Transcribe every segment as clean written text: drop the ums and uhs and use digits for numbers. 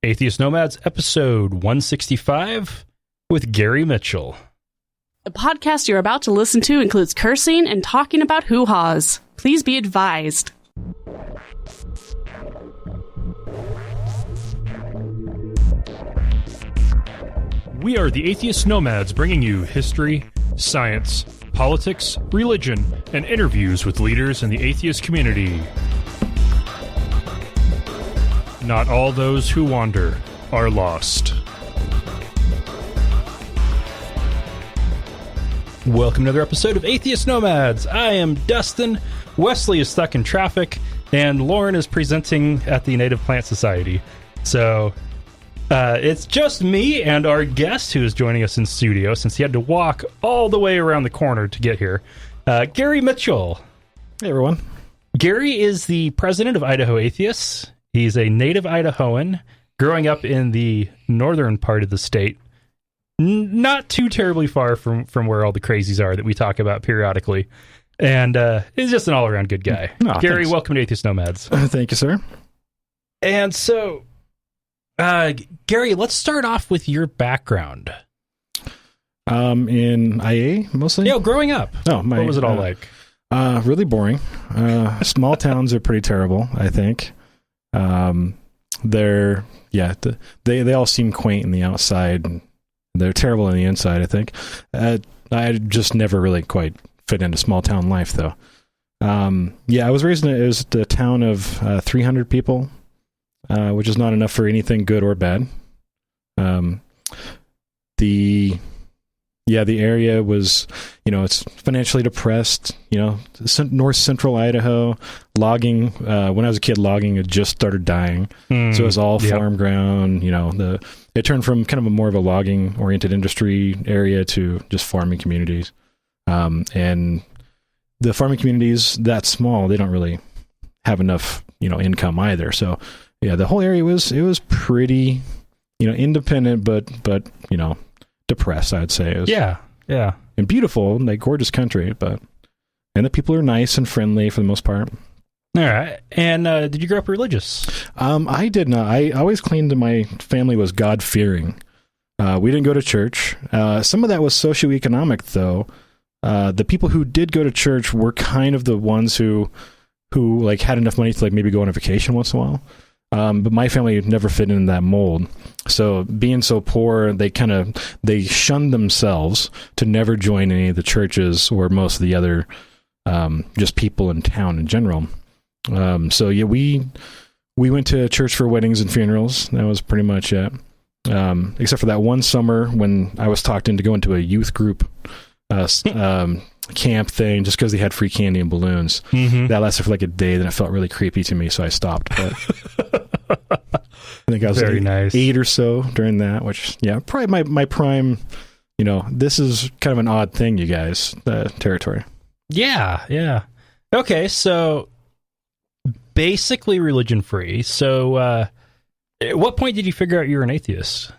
Atheist Nomads, episode 165, with Gary Mitchell. The podcast you're about to listen to includes cursing and talking about hoo-haws. Please be advised. We are the Atheist Nomads, bringing you history, science, politics, religion, and interviews with leaders in the atheist community. Not all those who wander are lost. Welcome to another episode of Atheist Nomads. I am Dustin. Wesley is stuck in traffic, and Lauren is presenting at the Native Plant Society. So it's just me and our guest who is joining us in studio since he had to walk all the way around the corner to get here. Gary Mitchell. Hey, everyone. Gary is the president of Idaho Atheists. He's a native Idahoan growing up in the northern part of the state, not too terribly far from where all the crazies are that we talk about periodically. And he's just an all-around good guy. Oh, Gary, thanks. Welcome to Atheist Nomads. Thank you, sir. And so, Gary, let's start off with your background. In IA, mostly? Yeah, growing up. What was it all like? Really boring. Small towns are pretty terrible, I think. They all seem quaint on the outside. And they're terrible on the inside, I think. I just never really quite fit into small town life, though. I was raised it was a town of 300 people, which is not enough for anything good or bad. The area was, it's financially depressed, north central Idaho, logging, when I was a kid, logging had just started dying. So it was all farm ground, it turned from kind of a more of a logging oriented industry area to just farming communities. And the farming communities that small, they don't really have enough, income either. So yeah, the whole area was pretty, independent, but depressed, I'd say. It was, Yeah. and beautiful, like gorgeous country, and the people are nice and friendly for the most part. All right. And did you grow up religious? I did not. I always claimed that my family was God-fearing. We didn't go to church. Some of that was socioeconomic, though. The people who did go to church were kind of the ones who like had enough money to like maybe go on a vacation once in a while. But my family never fit in that mold. So being so poor, they shunned themselves to never join any of the churches or most of the other just people in town in general. We went to church for weddings and funerals. That was pretty much it. Except for that one summer when I was talked into going to a youth group camp thing just because they had free candy and balloons. Mm-hmm. That lasted for like a day, then it felt really creepy to me, so I stopped. But I think I was very nice. 8 or so during that, which probably my prime. This is kind of an odd thing, you guys, territory. Yeah. Okay, so basically religion free. So at what point did you figure out you were an atheist?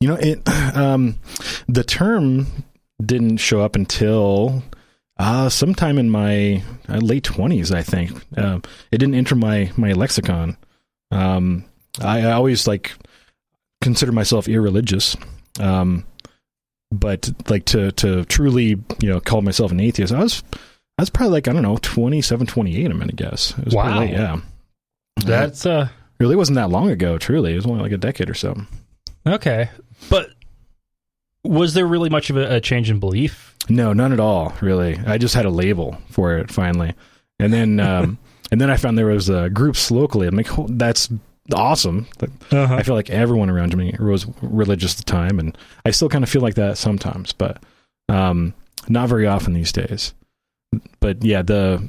The term didn't show up until sometime in my late 20s, I think. It didn't enter my lexicon. I always consider myself irreligious, but to truly call myself an atheist, I was probably 27, 28. I'm gonna guess. It was wow. Late, yeah. That's really wasn't that long ago. Truly, it was only like a decade or so. Okay, but was there really much of a change in belief? No, none at all, really. I just had a label for it finally. And then I found there was groups locally. I'm like, that's awesome. I feel like everyone around me was religious at the time, and I still kind of feel like that sometimes, but not very often these days. But yeah, the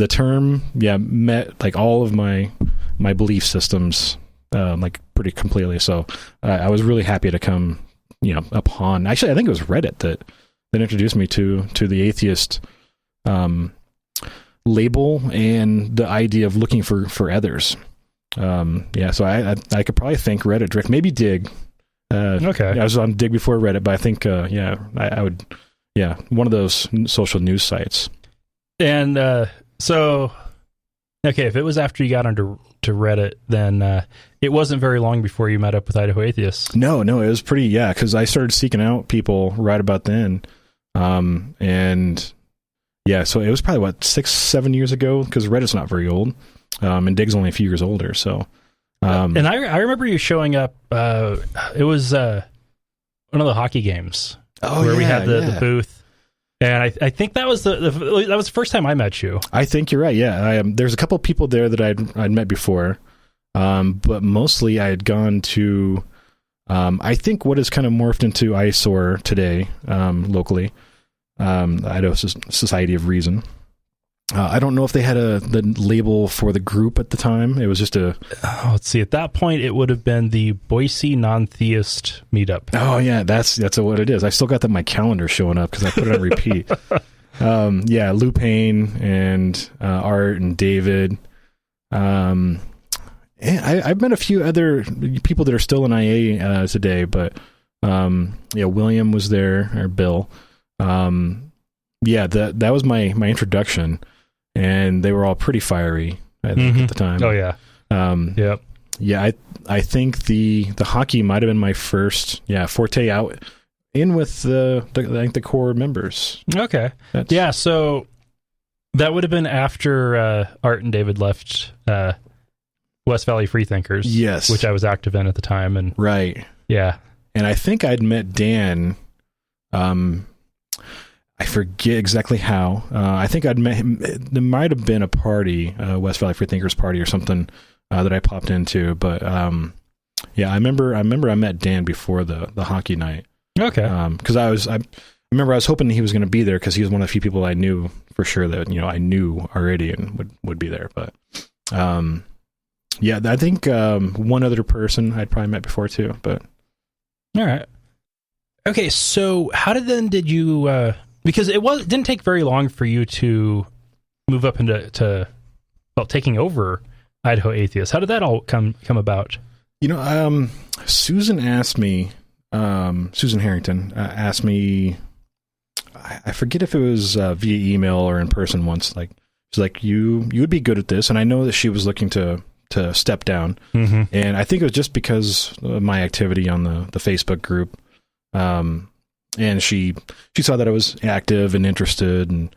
term met all of my belief systems pretty completely. So I was really happy to come upon. Actually, I think it was Reddit that introduced me to the atheist label and the idea of looking for others. So I could probably thank Reddit direct, maybe Dig. Okay. I was on Dig before Reddit, but I think I would one of those social news sites. And so Okay, if it was after you got onto Reddit, then it wasn't very long before you met up with Idaho Atheists. No, it was pretty, because I started seeking out people right about then. And yeah, so it was probably, 6-7 years ago, because Reddit's not very old. And Dig's only a few years older, so. And I remember you showing up, it was one of the hockey games where we had the booth. And I think that was that was the first time I met you. I think you're right. Yeah, there's a couple of people there that I'd met before, but mostly I had gone to, I think what has kind of morphed into ISOR today, locally, the Idaho Society of Reason. I don't know if they had the label for the group at the time. It was just let's see. At that point, it would have been the Boise Non-Theist Meetup. Oh yeah, that's what it is. I still got that in my calendar showing up because I put it on repeat. Lou Payne and Art and David. And I've met a few other people that are still in IA today, but William was there, or Bill. That was my introduction. And they were all pretty fiery, I think, at the time. Oh, yeah. Yep. Yeah, I think the hockey might have been my first, forte out in with the core members. Okay. So that would have been after Art and David left West Valley Freethinkers. Yes. Which I was active in at the time. And right. Yeah. And I think I'd met Dan... I forget exactly how. I think I'd met him. There might have been a party, West Valley Freethinkers party or something that I popped into. But I remember I met Dan before the hockey night. Okay. Because I remember I was hoping he was going to be there because he was one of the few people I knew for sure that I knew already and would be there. But I think one other person I'd probably met before too. But all right. Okay, so how did you? Because it didn't take very long for you to move up into taking over Idaho Atheists. How did that all come about? Susan asked me, Susan Harrington asked me, I forget if it was via email or in person once. Like, she's like, you would be good at this, and I know that she was looking to step down, and I think it was just because of my activity on the Facebook group. And she saw that I was active and interested, and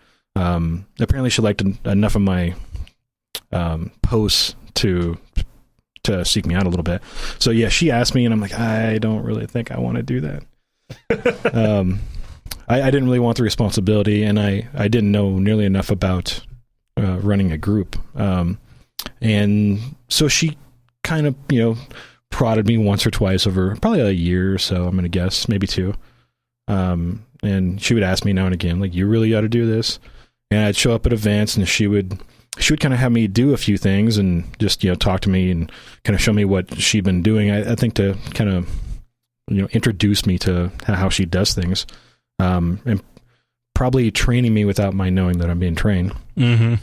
apparently she liked enough of my posts to seek me out a little bit. So yeah, she asked me, and I'm like, I don't really think I want to do that. I didn't really want the responsibility, and I didn't know nearly enough about running a group. And so she kind of prodded me once or twice over probably a year or so. I'm going to guess maybe 2. And she would ask me now and again, like, you really ought to do this. And I'd show up at events, and she would kind of have me do a few things and just, talk to me and kind of show me what she'd been doing. I think to kind of, introduce me to how she does things. And probably training me without my knowing that I'm being trained. And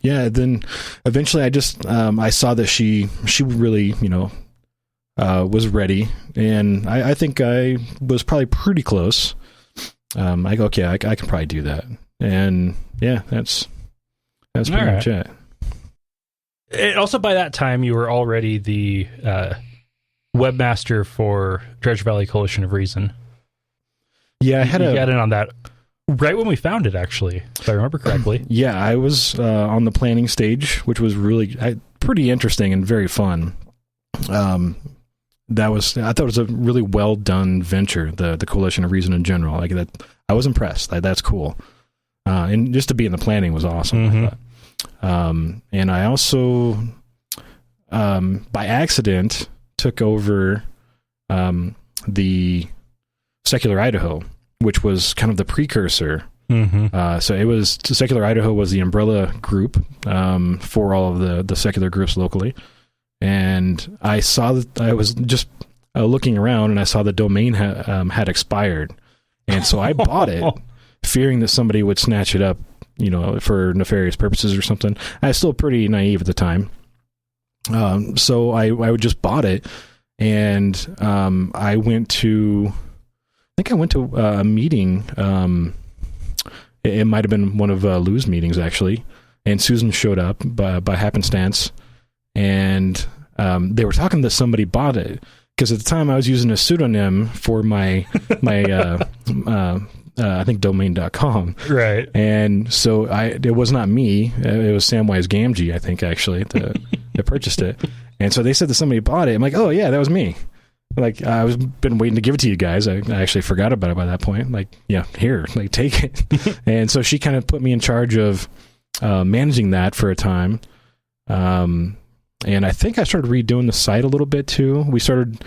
then eventually I just, I saw that she really, was ready, and I think I was probably pretty close. I go, okay, I can probably do that, and that's pretty much it. And also, by that time, you were already the webmaster for Treasure Valley Coalition of Reason. Yeah, I got in on that right when we found it, actually, if I remember correctly. Yeah, I was on the planning stage, which was really pretty interesting and very fun. I thought it was a really well done venture, the Coalition of Reason in general. Like that, I was impressed. That's cool. And just to be in the planning was awesome. I thought. And I also, by accident, took over the Secular Idaho, which was kind of the precursor. So it was Secular Idaho was the umbrella group for all of the secular groups locally. And I saw that I was just looking around, and I saw the domain had expired, and so I bought it, fearing that somebody would snatch it up, for nefarious purposes or something. I was still pretty naive at the time, so I would just bought it, and I went to a meeting. It might have been one of Lou's meetings actually. and Susan showed up by happenstance, and they were talking that somebody bought it, because at the time I was using a pseudonym for my I think domain.com. Right. And so it was not me. It was Samwise Gamgee, I think, actually, that purchased it. And so they said that somebody bought it. I'm like, oh, yeah, that was me. Like, I was been waiting to give it to you guys. I actually forgot about it by that point. Like, yeah, here, like, take it. And so she kind of put me in charge of managing that for a time. And I think I started redoing the site a little bit, too. We started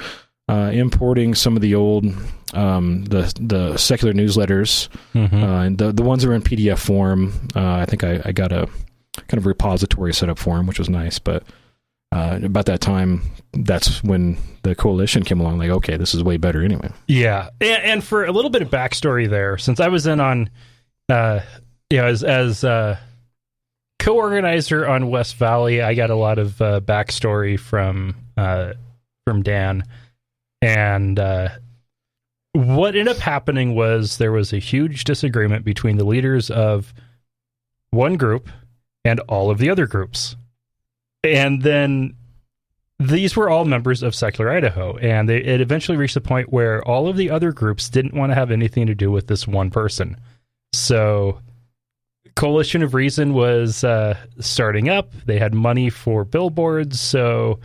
importing some of the old the secular newsletters, and the ones that are in PDF form. I think I got a kind of repository set up for them, which was nice. But about that time, that's when the coalition came along. Like, okay, this is way better anyway. Yeah, and for a little bit of backstory there, since I was in on, as co-organizer on West Valley, I got a lot of backstory from Dan. And what ended up happening was there was a huge disagreement between the leaders of one group and all of the other groups. And then these were all members of Secular Idaho. And it eventually reached the point where all of the other groups didn't want to have anything to do with this one person. So Coalition of Reason was starting up. They had money for billboards. So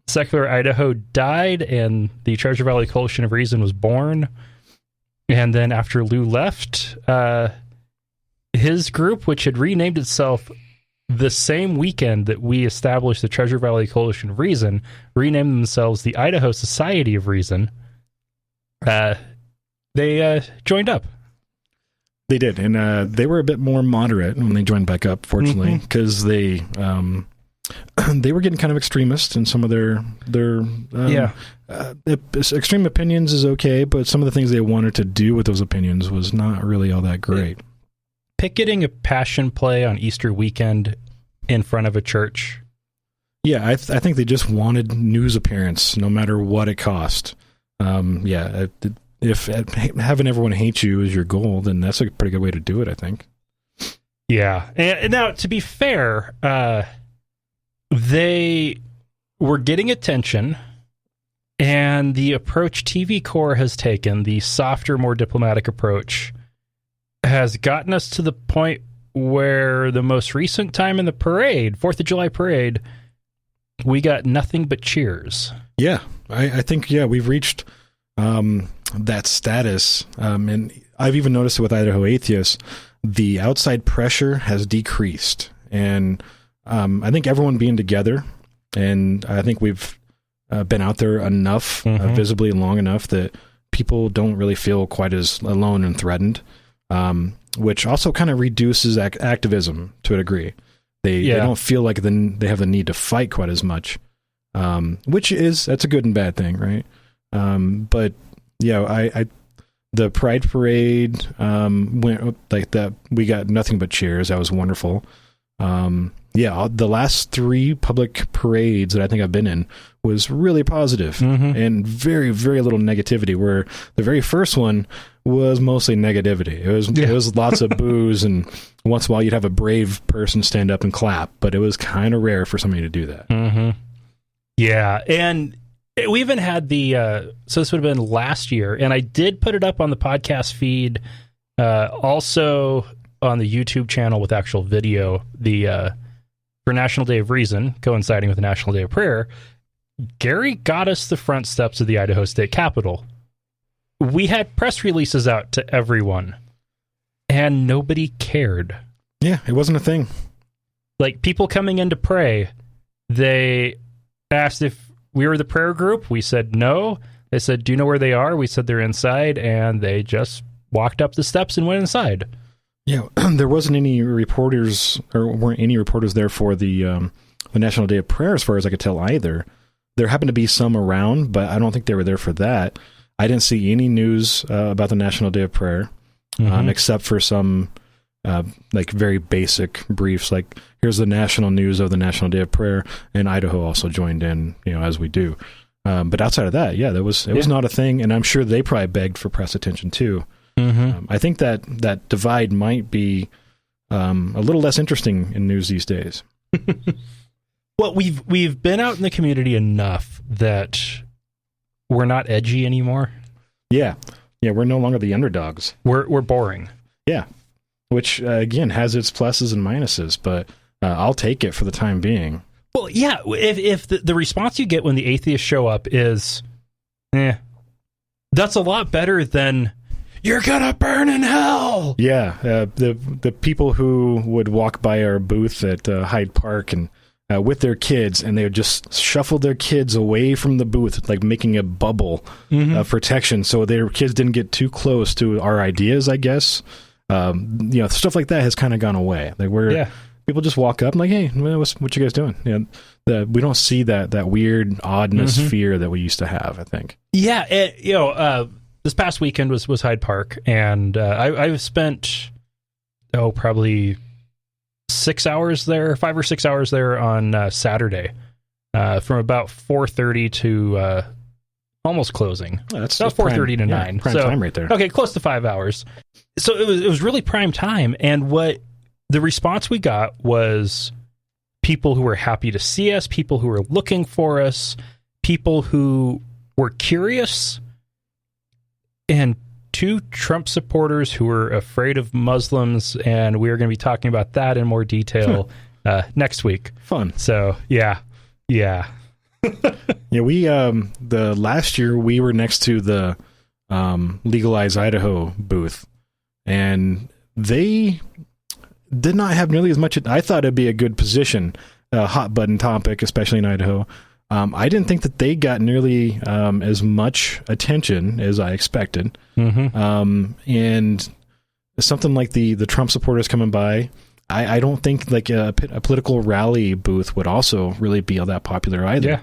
Secular Idaho died, and the Treasure Valley Coalition of Reason was born. And then after Lou left, his group, which had renamed itself the same weekend that we established the Treasure Valley Coalition of Reason, renamed themselves the Idaho Society of Reason. They joined up. They did, and they were a bit more moderate when they joined back up, fortunately, because they were getting kind of extremist in some of their extreme opinions is okay, but some of the things they wanted to do with those opinions was not really all that great. Picketing a passion play on Easter weekend in front of a church. Yeah, I think they just wanted news appearance, no matter what it cost. If having everyone hate you is your goal, then that's a pretty good way to do it, I think. Yeah, and now, to be fair, they were getting attention, and the approach TV Corps has taken, the softer, more diplomatic approach, has gotten us to the point where the most recent time in the parade, 4th of July parade, we got nothing but cheers. Yeah, I think, we've reached that status. And I've even noticed it with Idaho Atheists, the outside pressure has decreased. And I think everyone being together, and I think we've been out there enough, visibly long enough, that people don't really feel quite as alone and threatened, which also kind of reduces activism to a degree. They don't feel like they have the need to fight quite as much, that's a good and bad thing, right? But yeah, the Pride Parade went like that. We got nothing but cheers. That was wonderful. The last 3 public parades that I think I've been in was really positive, and very, very little negativity, where the very first one was mostly negativity. It was lots of boos, and once in a while you'd have a brave person stand up and clap, but it was kind of rare for somebody to do that. Yeah, and we even had so this would have been last year, and I did put it up on the podcast feed, also on the YouTube channel with actual video, for National Day of Reason, coinciding with the National Day of Prayer. Gary got us the front steps of the Idaho State Capitol. We had press releases out to everyone, and nobody cared. Yeah, it wasn't a thing. Like, people coming in to pray, they asked if we were the prayer group. We said no. They said, do you know where they are? We said they're inside, and they just walked up the steps and went inside. Yeah, there wasn't any reporters, or weren't any reporters there for the National Day of Prayer, as far as I could tell, either. There happened to be some around, but I don't think they were there for that. I didn't see any news about the National Day of Prayer, except for some very basic briefs, like, here's the national news of the National Day of Prayer, and Idaho also joined in, as we do. But outside of that, it was not a thing, and I'm sure they probably begged for press attention too. I think that divide might be a little less interesting in news these days. Well, we've been out in the community enough that we're not edgy anymore. Yeah, we're no longer the underdogs. We're boring. Yeah, which again has its pluses and minuses, but I'll take it for the time being. Well, yeah, if the response you get when the atheists show up is, that's a lot better than, you're gonna burn in hell. Yeah, the people who would walk by our booth at Hyde Park and with their kids, and they would just shuffle their kids away from the booth, like making a bubble of protection so their kids didn't get too close to our ideas, I guess. Stuff like that has kind of gone away. Like people just walk up and like, hey, what you guys doing? We don't see that weird oddness, fear that we used to have, I think. Yeah, this past weekend was Hyde Park, and I've spent probably 5 or 6 hours there on Saturday, from about 4:30 to almost closing. Oh, that's about 4:30 to 9. Prime time right there. Okay, close to 5 hours. So it was really prime time, and what the response we got was people who were happy to see us, people who were looking for us, people who were curious, and 2 Trump supporters who were afraid of Muslims, and we are going to be talking about that in more detail next week. Fun. So, yeah. Yeah, we the last year we were next to the Legalize Idaho booth, and they did not have nearly as much. I thought it'd be a good position, a hot button topic, especially in Idaho. I didn't think that they got nearly as much attention as I expected. And something like the Trump supporters coming by, I don't think like a political rally booth would also really be all that popular either. Yeah.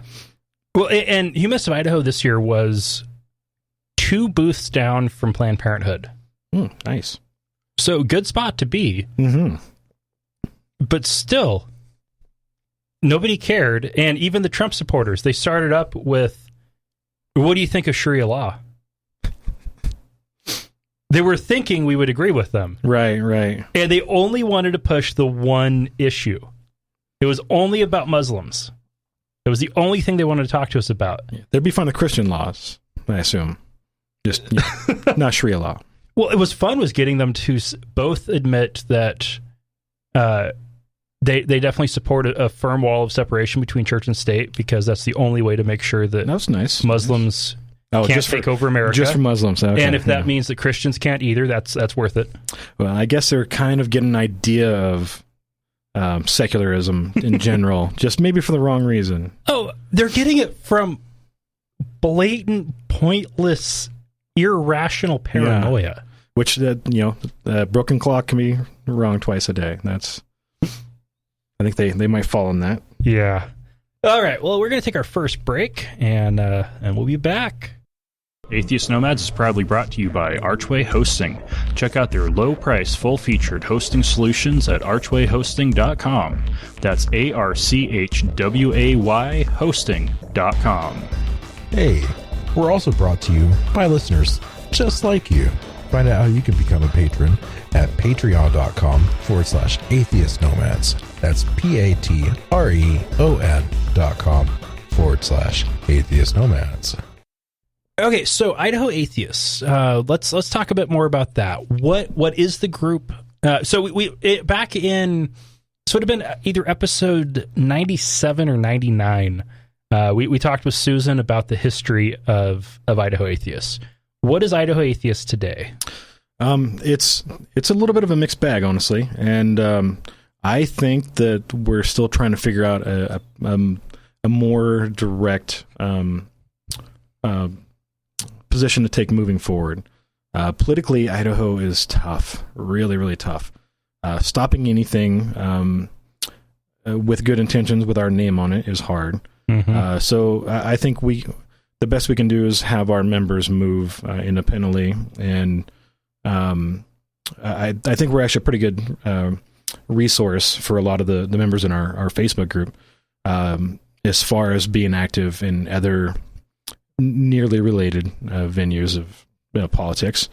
Well, and Humanist of Idaho this year was 2 booths down from Planned Parenthood. Nice. So good spot to be. But still, nobody cared, and even the Trump supporters, they started up with, what do you think of Sharia law? They were thinking we would agree with them. Right. And they only wanted to push the one issue. It was only about Muslims. It was the only thing they wanted to talk to us about. They'd be fine with Christian laws, I assume. Just not Sharia law. Well, it was fun was getting them to both admit that they definitely support a firm wall of separation between church and state, because that's the only way to make sure that that's nice. Muslims can't take over America. Just for Muslims. Okay. And if that means that Christians can't either, that's worth it. Well, I guess they're kind of getting an idea of secularism in general, just maybe for the wrong reason. Oh, they're getting it from blatant, pointless, irrational paranoia. Yeah. Which, broken clock can be wrong twice a day. I think they might fall in that. Yeah. All right. Well, we're going to take our first break, and we'll be back. Atheist Nomads is proudly brought to you by Archway Hosting. Check out their low-price, full-featured hosting solutions at archwayhosting.com. That's ARCHWAY hosting.com. Hey, we're also brought to you by listeners just like you. Find out how you can become a patron at patreon.com/atheist nomads. That's patreon.com/atheist nomads. Okay, so Idaho Atheists. Let's talk a bit more about that. What is the group? So back in, so it would have been either episode 97 or 99. We talked with Susan about the history of Idaho Atheists. What is Idaho Atheists today? It's a little bit of a mixed bag, honestly, and I think that we're still trying to figure out a more direct position to take moving forward. Politically, Idaho is tough, really, really tough. Stopping anything with good intentions with our name on it is hard. So I think the best we can do is have our members move independently, and I think we're actually a pretty good resource for a lot of the members in our Facebook group, as far as being active in other nearly related venues of politics,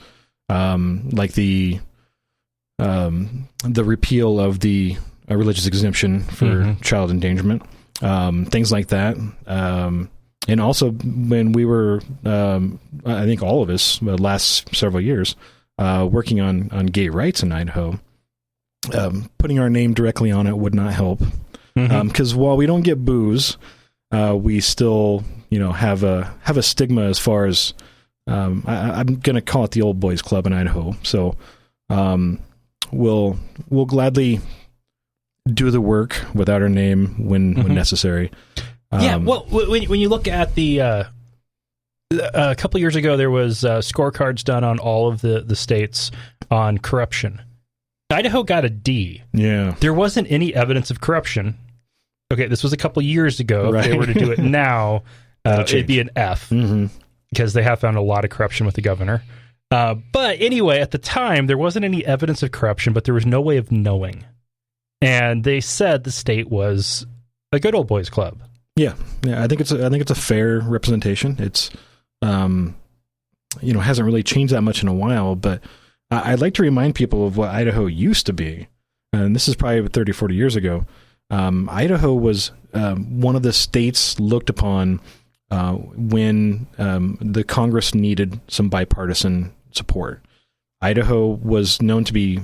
like the the repeal of the religious exemption for child endangerment, things like that. And also when we were, I think all of us, the last several years, working on gay rights in Idaho, putting our name directly on it would not help. Because while we don't get boos, we still, have a stigma as far as, I'm going to call it the old boys club in Idaho. So, we'll gladly do the work without our name when necessary. Well, when you look at the a couple years ago, there was scorecards done on all of the states on corruption. Idaho got a D. Yeah, there wasn't any evidence of corruption. Okay, this was a couple years ago. Right. If they were to do it now, it'd be an F because they have found a lot of corruption with the governor. But anyway, at the time, there wasn't any evidence of corruption, but there was no way of knowing. And they said the state was a good old boys club. Yeah. I think it's a fair representation. It's, hasn't really changed that much in a while, but I'd like to remind people of what Idaho used to be. And this is probably 30, 40 years ago. Idaho was one of the states looked upon when the Congress needed some bipartisan support. Idaho was known to be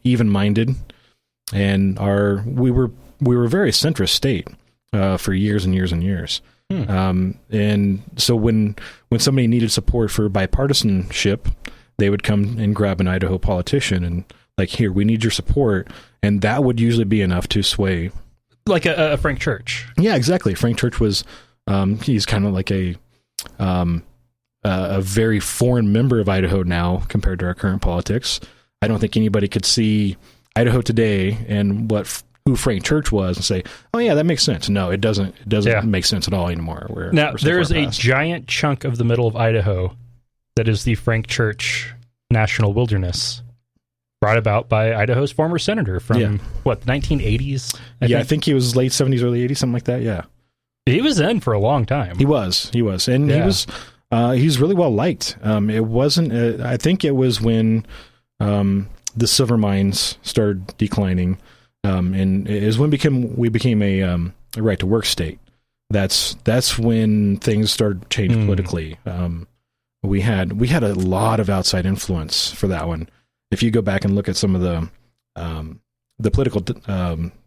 even-minded, and we were a very centrist state for years and years and years. And so when somebody needed support for bipartisanship, they would come and grab an Idaho politician and like, here, we need your support, and that would usually be enough to sway. Like a Frank Church. Yeah, exactly. Frank Church was, he's kind of like a very foreign member of Idaho now compared to our current politics. I don't think anybody could see Idaho today and who Frank Church was and say, oh yeah, that makes sense. No, it doesn't make sense at all anymore. We're there is a giant chunk of the middle of Idaho that is the Frank Church National Wilderness, brought about by Idaho's former senator from, the 1980s? I think he was late 70s, early 80s, something like that, yeah. He was in for a long time. He was. And he was really well liked. It wasn't, I think it was when the silver mines started declining, and it is when we became a right-to-work state. That's when things started changing politically. We had a lot of outside influence for that one. If you go back and look at some of the political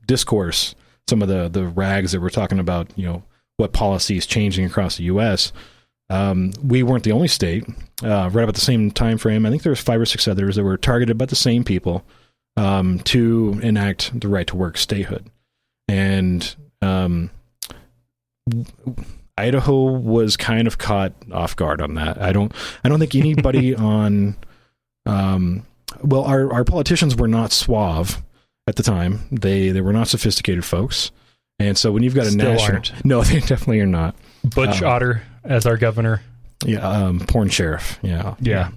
discourse, some of the rags that we're talking about, what policy is changing across the U.S., we weren't the only state. Right about the same time frame, I think there was 5 or 6 others that were targeted by the same people to enact the right to work statehood. And Idaho was kind of caught off guard on that. I don't think anybody on our politicians were not suave at the time. They were not sophisticated folks. And so when you've got a national... Aren't. No, they definitely are not. Butch Otter as our governor. Yeah, porn sheriff. Yeah.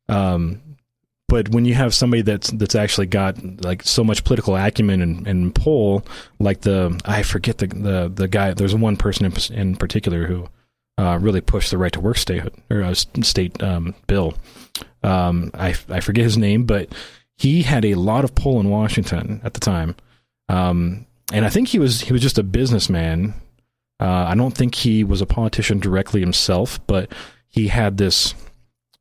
But when you have somebody that's actually got like so much political acumen and pull, like I forget the guy. There's one person in particular who really pushed the right to work statehood or state bill. I forget his name, but he had a lot of pull in Washington at the time. And I think he was just a businessman. I don't think he was a politician directly himself, but he had this,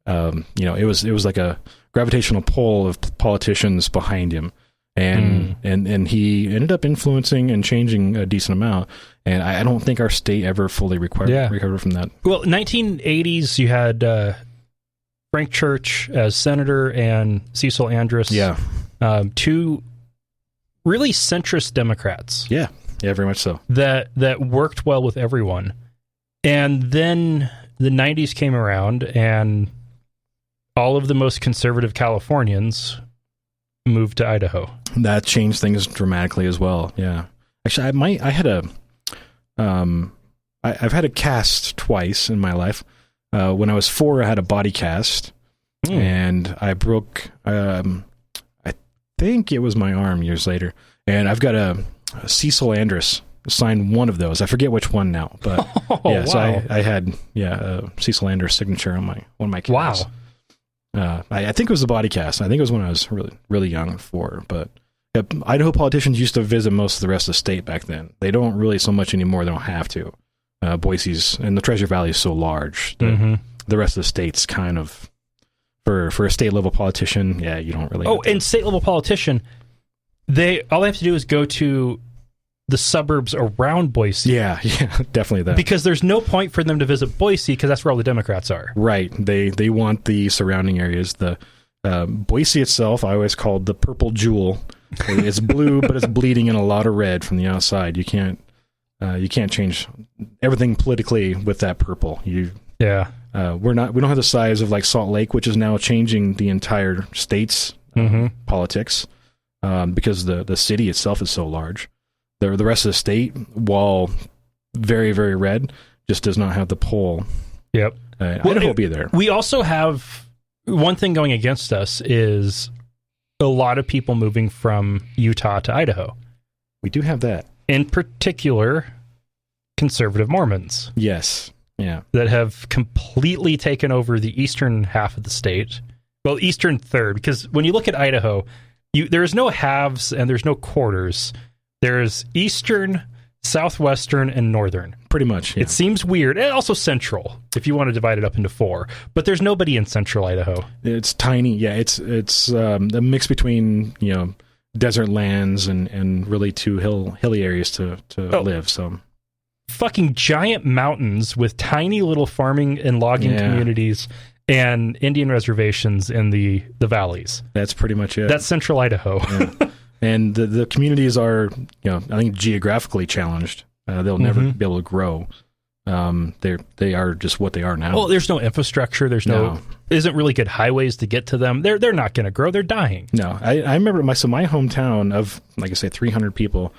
it was like a gravitational pull of politicians behind him. And he ended up influencing and changing a decent amount. And I don't think our state ever fully recovered from that. Well, 1980s, you had Frank Church as senator and Cecil Andrus. Yeah. 2 really centrist Democrats. Yeah, very much so. That worked well with everyone. And then the 90s came around, and all of the most conservative Californians moved to Idaho. That changed things dramatically as well. Yeah. Actually, I've had a cast twice in my life. When I was 4, I had a body cast, and I broke, I think it was my arm years later. And I've got a Cecil Andrus signed one of those. I forget which one now, but so I had Cecil Andrus signature on one of my casts. Wow. I think it was the body cast. I think it was when I was really, really young but Idaho politicians used to visit most of the rest of the state back then. They don't really so much anymore. They don't have to. Boise's and the Treasure Valley is so large that the rest of the state's kind of, for a state level politician, you don't really. Oh, and state level politician, all they have to do is go to the suburbs around Boise. Yeah, definitely that. Because there's no point for them to visit Boise because that's where all the Democrats are. Right. They want the surrounding areas. The Boise itself, I always called the purple jewel. It's blue, but it's bleeding in a lot of red from the outside. You can't change everything politically with that purple. We don't have the size of like Salt Lake, which is now changing the entire state's politics because the city itself is so large. The rest of the state, while very, very red, just does not have the pull. Yep. Idaho will be there. We also have one thing going against us is a lot of people moving from Utah to Idaho. We do have that. In particular, conservative Mormons. Yes. Yeah. That have completely taken over the eastern half of the state. Well, eastern third, because when you look at Idaho, there's no halves and there's no quarters. There's eastern, southwestern, and northern. Pretty much, yeah. It seems weird. And also central, if you want to divide it up into 4. But there's nobody in central Idaho. It's tiny. Yeah, it's a mix between, desert lands and really two hilly areas to live. So fucking giant mountains with tiny little farming and logging communities and Indian reservations in the valleys. That's pretty much it. That's central Idaho. Yeah. And the communities are, I think geographically challenged. They'll never be able to grow. They are just what they are now. Well, there's no infrastructure. Isn't really good highways to get to them. They're not going to grow. They're dying. No, I remember my hometown of, like I say, 300 people.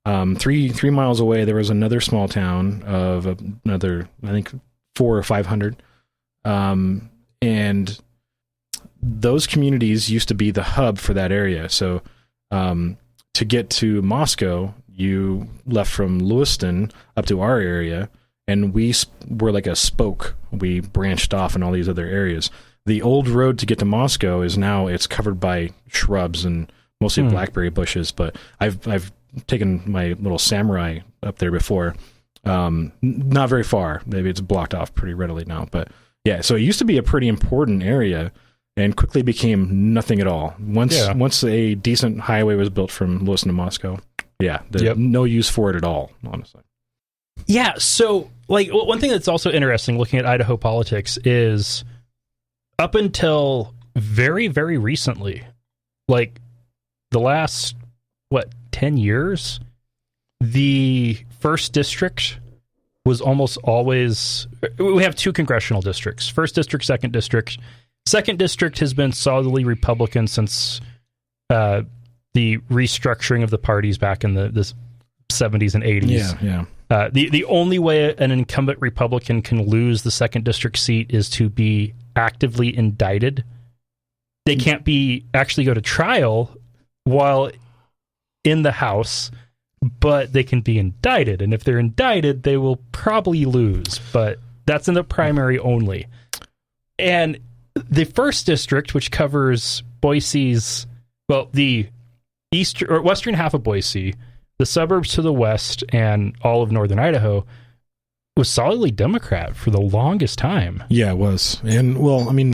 3 miles away, there was another small town of another, I think, 400 or 500. And those communities used to be the hub for that area. So, to get to Moscow, you left from Lewiston up to our area, and we were like a spoke. We branched off in all these other areas. The old road to get to Moscow it's covered by shrubs and mostly blackberry bushes, but I've taken my little samurai up there before. Not very far. Maybe it's blocked off pretty readily now, but yeah, so it used to be a pretty important area and quickly became nothing at all. Once a decent highway was built from Lewiston to Moscow, no use for it at all, honestly. Yeah, so like one thing that's also interesting looking at Idaho politics is up until very, very recently, like the last, 10 years, the 1st district was almost always... We have 2 congressional districts, 1st district, 2nd district. 2nd district has been solidly Republican since the restructuring of the parties back in the 70s and 80s. Yeah. The only way an incumbent Republican can lose the 2nd district seat is to be actively indicted. They can't actually go to trial while in the House, but they can be indicted. And if they're indicted, they will probably lose. But that's in the primary only. And the 1st district, which covers Boise's, the eastern or western half of Boise, the suburbs to the west, and all of northern Idaho, was solidly Democrat for the longest time. Yeah, it was. And,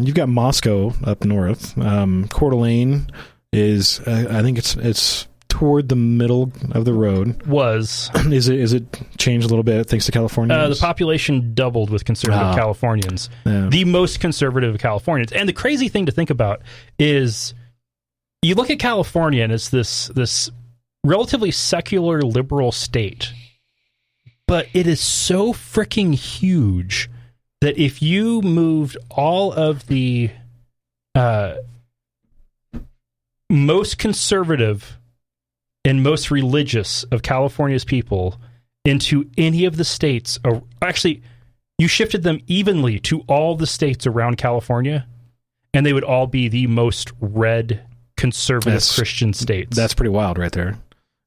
you've got Moscow up north. Coeur d'Alene is, I think it's toward the middle of the road. Is it changed a little bit thanks to California? The population doubled with conservative Californians. Yeah. The most conservative Californians. And the crazy thing to think about is you look at California and it's this relatively secular liberal state, but it is so freaking huge that if you moved all of the most conservative and most religious of California's people into any of the states, or actually, you shifted them evenly to all the states around California, and they would all be the most red conservative Christian states. That's pretty wild right there.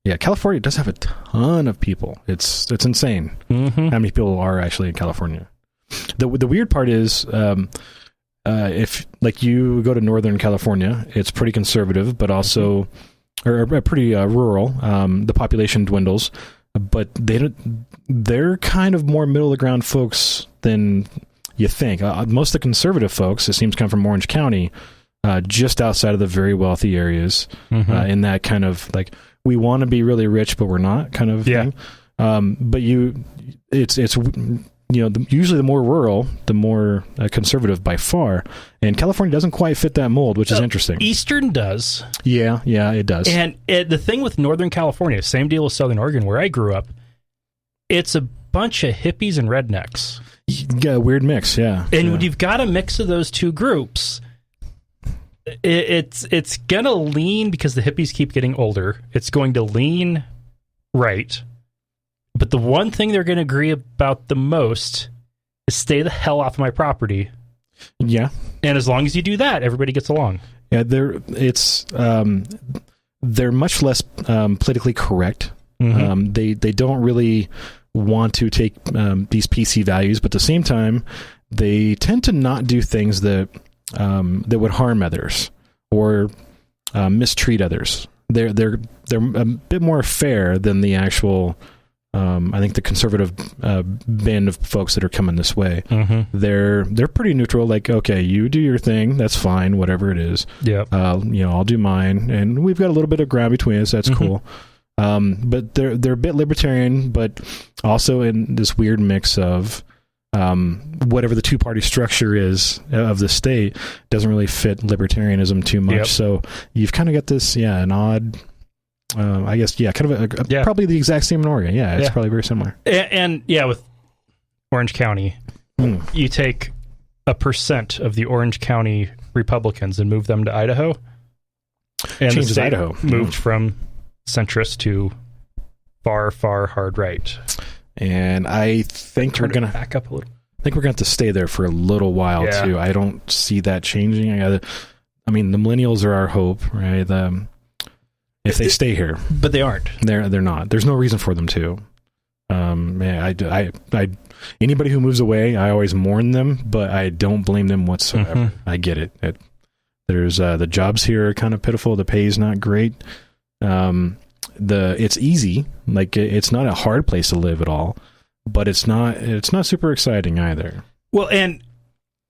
Yeah, California does have a ton of people. It's insane how many people are actually in California. The weird part is if like you go to Northern California, it's pretty conservative, but also or pretty rural. The population dwindles, but they're kind of more middle of the ground folks than you think. Most of the conservative folks, it seems, come from Orange County, just outside of the very wealthy areas, in that kind of like, we want to be really rich, but we're not kind of thing. But it's usually the more rural, the more conservative by far. And California doesn't quite fit that mold, which is interesting. Eastern does. Yeah, it does. And the thing with Northern California, same deal with Southern Oregon, where I grew up, it's a bunch of hippies and rednecks. Yeah, weird mix, yeah. And when you've got a mix of those two groups, it's going to lean, because the hippies keep getting older, it's going to lean right. But the one thing they're going to agree about the most is stay the hell off my property. Yeah. And as long as you do that, everybody gets along. Yeah, they're much less politically correct. They don't really want to take these PC values, but at the same time, they tend to not do things that would harm others or mistreat others. They're a bit more fair than the actual. I think the conservative band of folks that are coming this way, they're pretty neutral. Like, okay, you do your thing, that's fine, whatever it is. Yeah. I'll do mine, and we've got a little bit of ground between us. That's cool. But they're a bit libertarian, but also in this weird mix of whatever the two-party structure is of the state doesn't really fit libertarianism too much. Yep. So you've kind of got this, an odd. I guess, kind of probably the exact same in Oregon. Yeah, it's probably very similar. And with Orange County, you take 1% of the Orange County Republicans and move them to Idaho, and changes the state Idaho. Moved from centrist to far, far hard right. And I think we're gonna back up a little. I think we're gonna have to stay there for a little while too. I don't see that changing. The millennials are our hope, right? If they stay here, but they aren't. They're not. There's no reason for them to. Anybody who moves away, I always mourn them, but I don't blame them whatsoever. I get it. There's the jobs here are kind of pitiful. The pay is not great. It's easy. Like, it's not a hard place to live at all, but it's not super exciting either. Well, and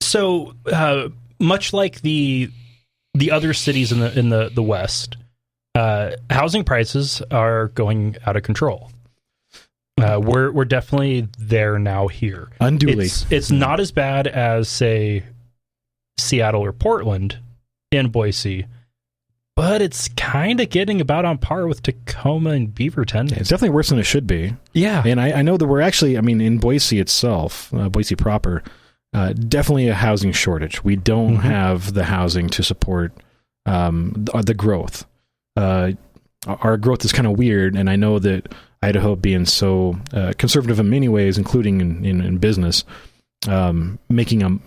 so much like the other cities in the West. Housing prices are going out of control. We're definitely there now here. Unduly. It's not as bad as, say, Seattle or Portland in Boise, but it's kind of getting about on par with Tacoma and Beaverton. It's definitely worse than it should be. Yeah. And I know that we're actually, in Boise itself, Boise proper, definitely a housing shortage. We don't have the housing to support the growth. Our growth is kind of weird, and I know that Idaho, being so conservative in many ways, including in business, making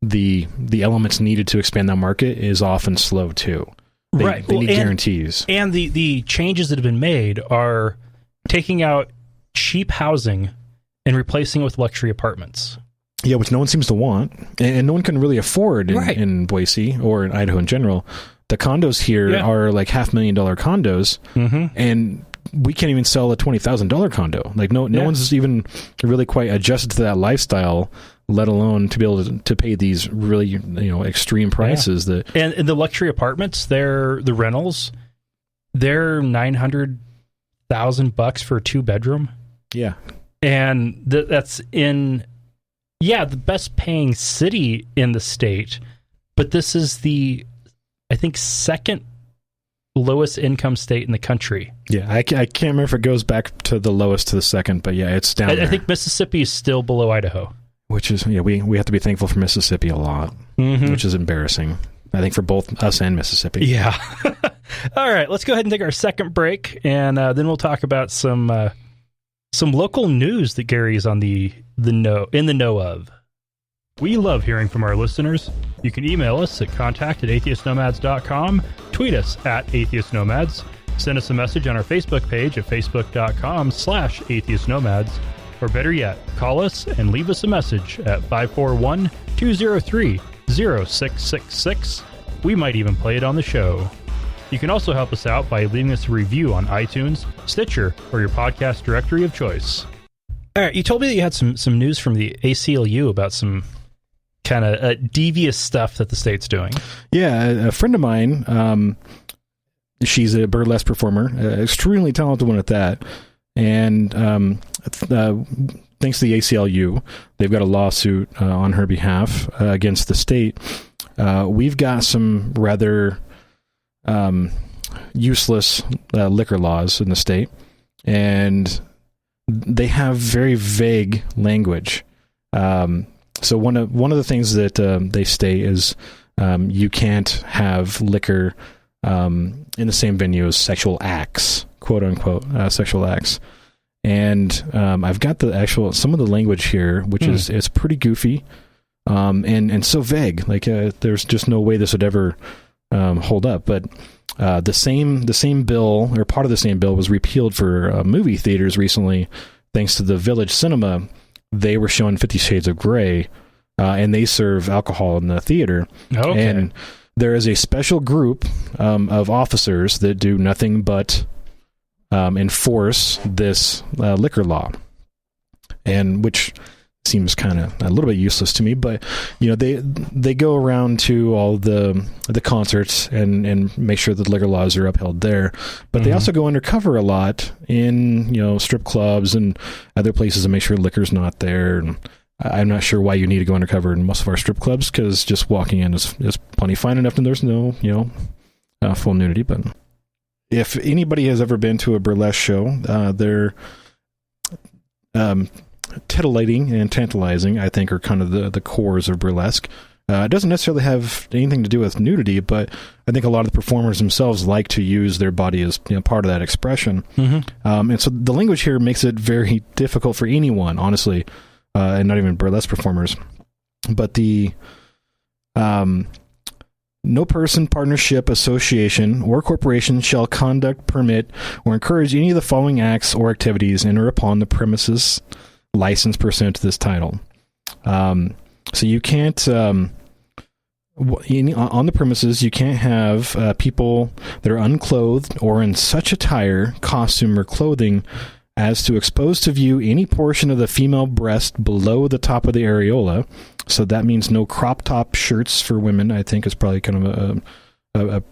the elements needed to expand that market is often slow too. They need guarantees. And the changes that have been made are taking out cheap housing and replacing it with luxury apartments. Yeah, which no one seems to want, and no one can really afford in Boise or in Idaho in general. The condos here are like $500,000 condos, and we can't even sell a $20,000 condo. Like no one's even really quite adjusted to that lifestyle, let alone to be able to pay these really extreme prices. And the luxury apartments, the rentals, they're $900,000 for a 2-bedroom. Yeah, and that's in the best paying city in the state, but this is I think second lowest income state in the country. Yeah, I can't remember if it goes back to the lowest to the second, but it's down there. I think Mississippi is still below Idaho. Which is, we have to be thankful for Mississippi a lot, which is embarrassing, I think, for both us and Mississippi. Yeah. All right, let's go ahead and take our second break, and then we'll talk about some local news that Gary is in the know of. We love hearing from our listeners. You can email us at contact@atheistnomads.com, tweet us @atheistnomads, send us a message on our Facebook page at facebook.com/atheistnomads, or better yet, call us and leave us a message at 541-203-0033. 0666. We might even play it on the show. You can also help us out by leaving us a review on iTunes, Stitcher, or your podcast directory of choice. All right, you told me that you had some news from the ACLU about some kind of devious stuff that the state's doing. Yeah, a friend of mine, she's a burlesque performer, extremely talented one at that, and thanks to the ACLU, they've got a lawsuit on her behalf against the state. We've got some rather useless liquor laws in the state, and they have very vague language. So one of the things that they state is you can't have liquor in the same venue as sexual acts, quote unquote, sexual acts. And I've got some of the language here, which is it's pretty goofy and so vague. Like there's just no way this would ever hold up. But the same bill, or part of the same bill, was repealed for movie theaters recently, thanks to the Village Cinema. They were showing 50 Shades of Grey, and they serve alcohol in the theater. Okay. And there is a special group of officers that do nothing but enforce this liquor law, and which seems kind of a little bit useless to me. But they go around to all the concerts and make sure the liquor laws are upheld there. But they also go undercover a lot in strip clubs and other places to make sure liquor's not there. And I'm not sure why you need to go undercover in most of our strip clubs, because just walking in is plenty fine enough, and there's no full nudity. But if anybody has ever been to a burlesque show, they're titillating and tantalizing, I think, are kind of the cores of burlesque. It doesn't necessarily have anything to do with nudity, but I think a lot of the performers themselves like to use their body as part of that expression. And so the language here makes it very difficult for anyone, honestly, and not even burlesque performers. But the no person, partnership, association, or corporation shall conduct, permit, or encourage any of the following acts or activities and are upon the premises licensed pursuant to this title. So you can't, on the premises, you can't have people that are unclothed or in such attire, costume, or clothing as to expose to view any portion of the female breast below the top of the areola. So that means no crop top shirts for women, I think, is probably kind of a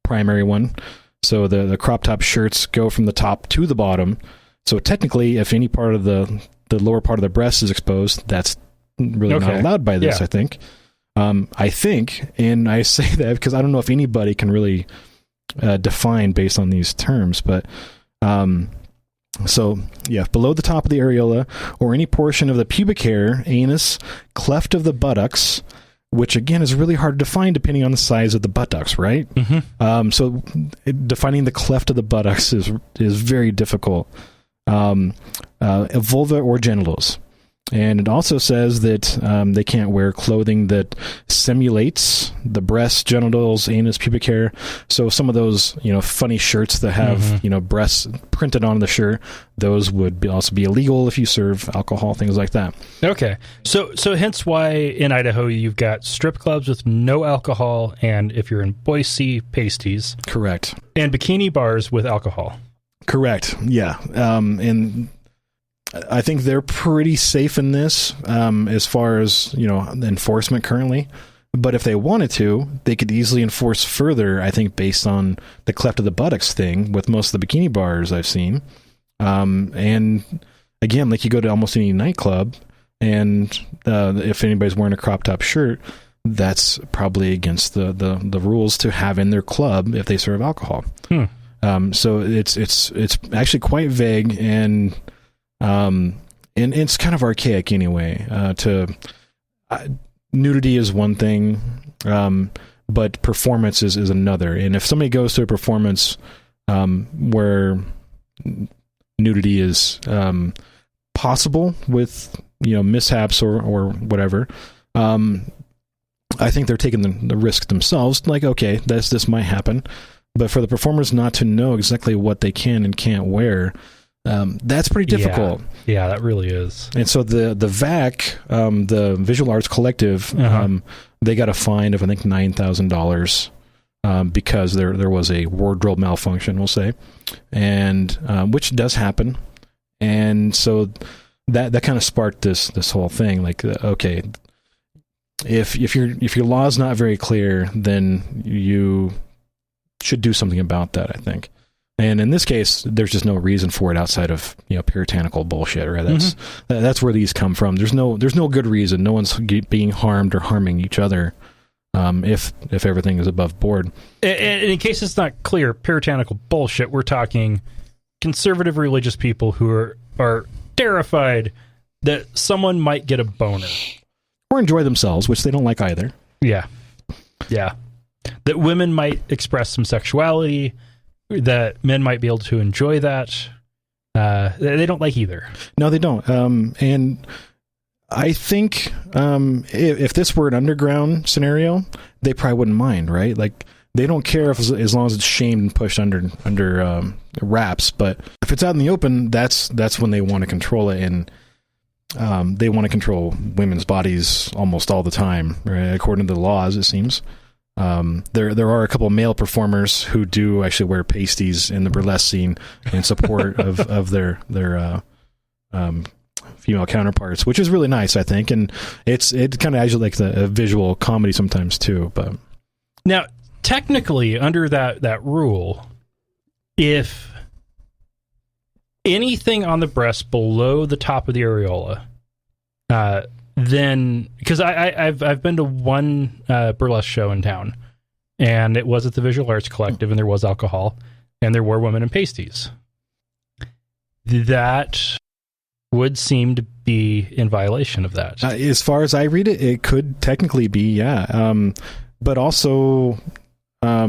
primary one. So the crop top shirts go from the top to the bottom. So technically, if any part of the lower part of the breast is exposed, that's really not allowed by this, I think. I think, and I say that because I don't know if anybody can really define based on these terms, but so below the top of the areola or any portion of the pubic hair, anus, cleft of the buttocks, which again is really hard to define depending on the size of the buttocks, right? So defining the cleft of the buttocks is very difficult. Vulva or genitals. And it also says that they can't wear clothing that simulates the breasts, genitals, anus, pubic hair. So some of those, funny shirts that have, breasts printed on the shirt, those would also be illegal if you serve alcohol, things like that. Okay. So hence why in Idaho you've got strip clubs with no alcohol, and if you're in Boise, pasties. Correct. And bikini bars with alcohol. Correct. Yeah. And I think they're pretty safe in this as far as, enforcement currently. But if they wanted to, they could easily enforce further, I think, based on the cleft of the buttocks thing with most of the bikini bars I've seen. And again, like you go to almost any nightclub, and if anybody's wearing a crop top shirt, that's probably against the rules to have in their club if they serve alcohol. So it's actually quite vague, and it's kind of archaic anyway. Nudity is one thing, but performance is another. And if somebody goes to a performance where nudity is possible with mishaps or whatever, I think they're taking the risk themselves. Like, okay, this might happen. But for the performers not to know exactly what they can and can't wear, that's pretty difficult. Yeah, that really is. And so the VAC, the Visual Arts Collective, they got a fine of, I think, $9,000 because there was a wardrobe malfunction, we'll say, and which does happen. And so that kind of sparked this whole thing. Like, okay, if your law is not very clear, then you should do something about that, I think. And in this case, there's just no reason for it outside of, puritanical bullshit, right? That's where these come from. There's no good reason. No one's being harmed or harming each other if everything is above board. And in case it's not clear, puritanical bullshit, we're talking conservative religious people who are terrified that someone might get a boner. Or enjoy themselves, which they don't like either. Yeah. That women might express some sexuality, that men might be able to enjoy that. They don't like either. No, they don't. And I think if this were an underground scenario, they probably wouldn't mind, right? Like, they don't care as long as it's shamed and pushed under wraps. But if it's out in the open, that's when they want to control it, and they want to control women's bodies almost all the time, right? According to the laws, it seems. There are a couple of male performers who do actually wear pasties in the burlesque scene in support of their female counterparts, which is really nice, I think, and it kind of adds like a visual comedy sometimes too. But now, technically, under that rule, if anything on the breast below the top of the areola, then, because I've been to one burlesque show in town, and it was at the Visual Arts Collective, and there was alcohol, and there were women in pasties. That would seem to be in violation of that. As far as I read it, it could technically be, yeah. But also, I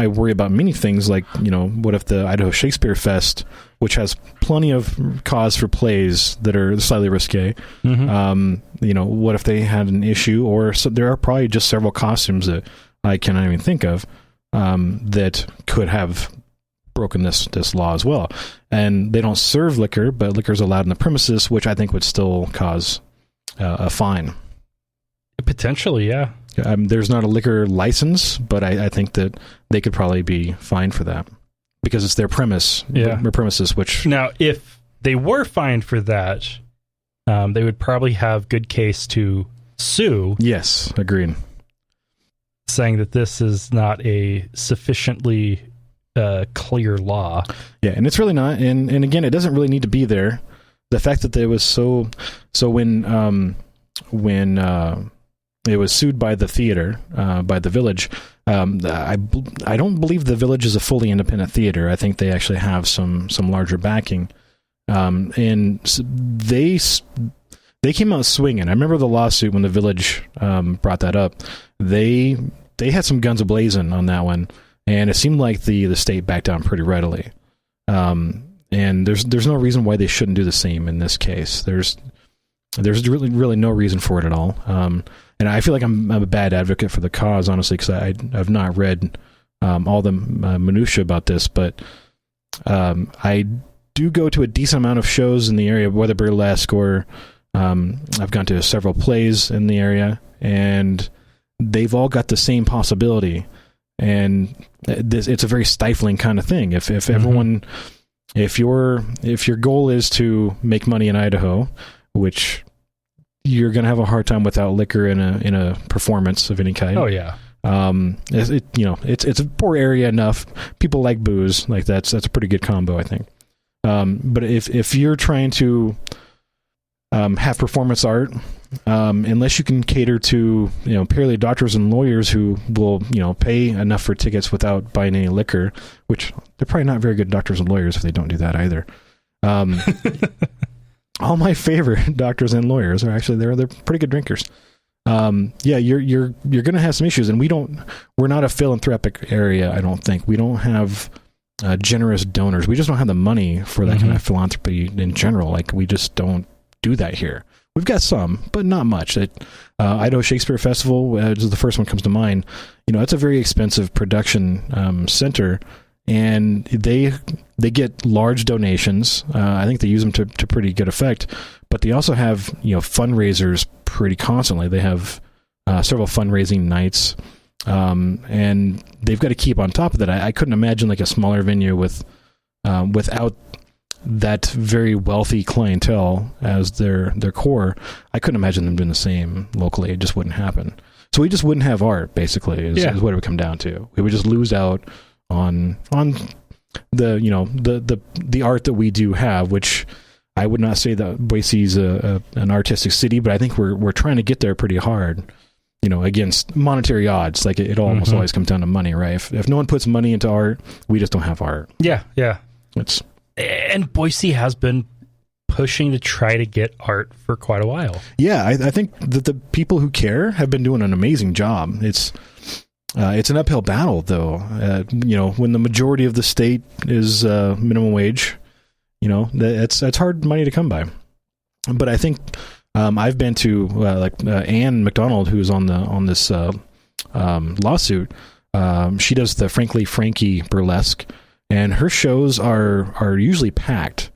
worry about many things, like, what if the Idaho Shakespeare Fest, which has plenty of cause for plays that are slightly risque, what if they had an issue, or so there are probably just several costumes that I cannot even think of that could have broken this law as well. And they don't serve liquor, but liquor is allowed in the premises, which I think would still cause a fine. Potentially, yeah. There's not a liquor license, but I think that they could probably be fined for that because it's their premises. Which, now, if they were fined for that, they would probably have good case to sue. Yes, agreed. Saying that this is not a sufficiently clear law. Yeah, and it's really not. And again, it doesn't really need to be there. The fact that there was so when it was sued by the theater, by the Village. I don't believe the Village is a fully independent theater. I think they actually have some larger backing, and they came out swinging. I remember the lawsuit when the Village brought that up. They had some guns a-blazing on that one, and it seemed like the state backed down pretty readily. And there's no reason why they shouldn't do the same in this case. There's really no reason for it at all. And I feel like I'm a bad advocate for the cause, honestly, because I've not read all the minutia about this, but I do go to a decent amount of shows in the area, whether burlesque or I've gone to several plays in the area, and they've all got the same possibility. And it's a very stifling kind of thing. If everyone, if your goal is to make money in Idaho, which you're going to have a hard time without liquor in a performance of any kind. Oh yeah. It's a poor area enough. People like booze. Like that's a pretty good combo, I think. But if you're trying to have performance art, unless you can cater to purely doctors and lawyers who will pay enough for tickets without buying any liquor, which they're probably not very good doctors and lawyers if they don't do that either. All my favorite doctors and lawyers are actually they're pretty good drinkers. You're going to have some issues, and we're not a philanthropic area. I don't think we don't have generous donors. We just don't have the money for that kind of philanthropy in general. Like, we just don't do that here. We've got some, but not much. Idaho Shakespeare Festival is the first one that comes to mind. It's a very expensive production center, and they get large donations. I think they use them to pretty good effect, but they also have fundraisers pretty constantly. They have several fundraising nights, and they've got to keep on top of that. I couldn't imagine like a smaller venue without that very wealthy clientele as their core. I couldn't imagine them doing the same locally. It just wouldn't happen. So we just wouldn't have art, basically, is what it would come down to. We would just lose out on the art that we do have, which I would not say that Boise's an artistic city, but I think we're trying to get there pretty hard, against monetary odds. Like it almost always comes down to money, right? If no one puts money into art, we just don't have art. Yeah. And Boise has been pushing to try to get art for quite a while. Yeah, I think that the people who care have been doing an amazing job. It's an uphill battle, though. When the majority of the state is minimum wage, that's hard money to come by. But I think I've been to Anne McDonald, who's on this lawsuit. She does the Frankly Frankie burlesque, and her shows are usually packed.